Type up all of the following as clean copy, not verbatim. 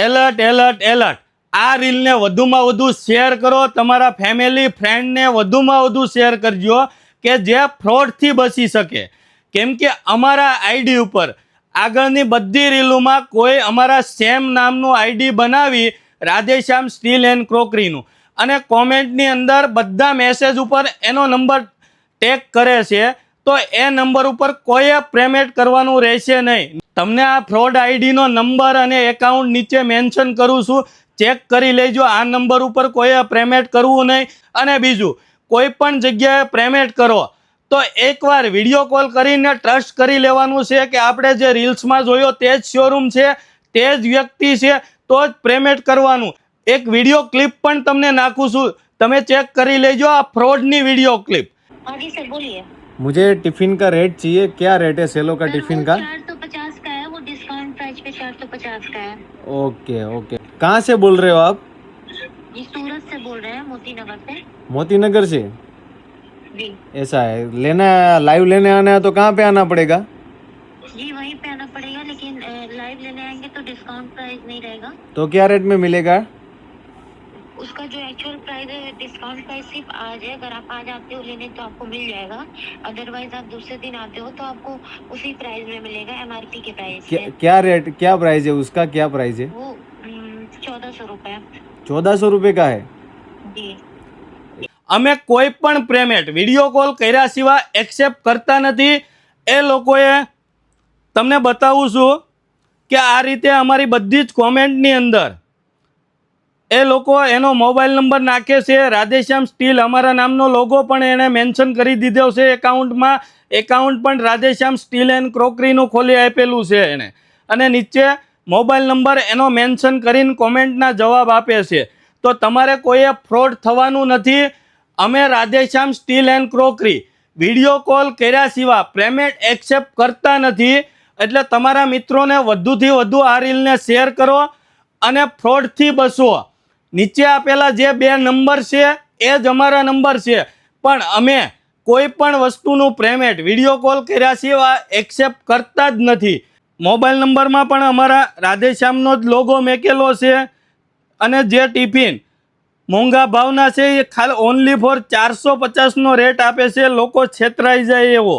Alert alert alert. આ રીલને વધુમાં વધુ શેર કરો, તમારા ફેમિલી ફ્રેન્ડને વધુમાં વધુ શેર કરજો કે જે ફ્રોડથી બચી શકે. કેમ કે અમારા આઈડી ઉપર આગળની બધી રીલોમાં કોઈ અમારા સેમ નામનું આઈડી બનાવી રાધેશ્યામ સ્ટીલ એન્ડ ક્રોકરીનું, અને કોમેન્ટની અંદર બધા મેસેજ ઉપર એનો નંબર ટેગ કરે છે, તો એ નંબર ઉપર કોઈએ પેમેન્ટ કરવાનું રહેશે નહીં. તમને આ ફ્રોડ આઈડીનો નંબર અને એકાઉન્ટ નીચે મેન્શન કરું છું, ચેક કરી લેજો. આ નંબર ઉપર કોઈએ પેમેન્ટ કરવું નહીં. અને બીજું, કોઈ પણ જગ્યાએ પેમેન્ટ કરો તો એકવાર વિડીયો કોલ કરીને ટ્રસ્ટ કરી લેવાનું છે કે આપણે જે રીલ્સમાં જોયો તે જ શોરૂમ છે, તે જ વ્યક્તિ છે, તો જ પેમેન્ટ કરવાનું. એક વિડીયો ક્લિપ પણ તમને નાખું છું, તમે ચેક કરી લેજો આ ફ્રોડની વિડીયો क्लिप. हाँ जी सर बोलिए। मुझे टिफिन का रेट चाहिए, क्या रेट है सेलो का टिफिन का? 450 का है, वो डिस्काउंट प्राइस पे 450 का है। ओके ओके, कहाँ से बोल रहे हो आप? ये सूरत से बोल रहे हैं, मोती नगर से। मोती नगर से? जी ऐसा है, लेना लाइव लेने आना है तो कहाँ पे आना पड़ेगा? जी वहीं पे आना पड़ेगा, लेकिन लाइव लेने आएंगे तो डिस्काउंट प्राइस नहीं रहेगा। तो क्या रेट में मिलेगा? उसका जो एक्चुअल प्राइस है, डिस्काउंट प्राइस सिर्फ आज है। अगर आप आज आते हो लेने तो आपको मिल जाएगा, अदरवाइज आप दूसरे दिन आते हो तो आपको उसी प्राइस में मिलेगा, एमआरपी के प्राइस से। क्या रेट, क्या प्राइस है उसका, क्या प्राइस है? वो 1400 रुपये। 1400 रुपये का है? जी અમે કોઈ પણ પેમેન્ટ વિડીયો કોલ કર્યા સિવાય એક્સેપ્ટ કરતા નથી. એ લોકોએ તમને બતાવું છું કે આ રીતે અમારી બધી જ કોમેન્ટની અંદર એ લોકો એનો મોબાઈલ નંબર નાખે છે. રાધેશ્યામ સ્ટીલ અમારા નામનો લોગો પણ એણે મેન્શન કરી દીધો છે એકાઉન્ટમાં. એકાઉન્ટ પણ રાધેશ્યામ સ્ટીલ એન્ડ ક્રોકરીનું ખોલી આપેલું છે એણે, અને નીચે મોબાઈલ નંબર એનો મેન્શન કરીને કોમેન્ટના જવાબ આપે છે. તો તમારે કોઈએ ફ્રોડ થવાનું નથી. અમે Radheshyam steel and crockery video call કર્યા સિવાય પેમેન્ટ એક્સેપ્ટ કરતા નથી. એટલે તમારા મિત્રોને વધુથી વધુ આ રીલને શેર કરો અને ફ્રોડથી બચો. નીચે આપેલા જે બે નંબર છે એ જ અમારા નંબર છે, પણ અમે કોઈ પણ વસ્તુનું પેમેન્ટ વિડીયો કોલ કર્યા સિવાય એક્સેપ્ટ કરતા જ નથી. મોબાઈલ નંબરમાં પણ અમારા રાધેશ્યામનો જ લોગો મેકેલો છે, અને જે ટિફિન મોંઘા ભાવના છે એ ખાલી ઓનલી ફોર 450નો રેટ આપે છે. લોકો છેતરાઈ જાય એવો.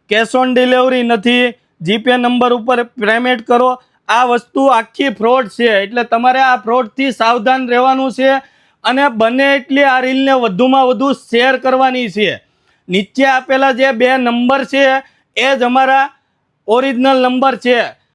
કેશ ઓન ડિલિવરી નથી, જીપે નંબર ઉપર પેમેન્ટ કરો. આ વસ્તુ આખી ફ્રોડ છે, એટલે તમારે આ ફ્રોડથી સાવધાન રહેવાનું છે, અને બને એટલી આ રીલને વધુમાં વધુ શેર કરવાની છે. નીચે આપેલા જે બે નંબર છે એ જ અમારા ઓરિજિનલ નંબર છે.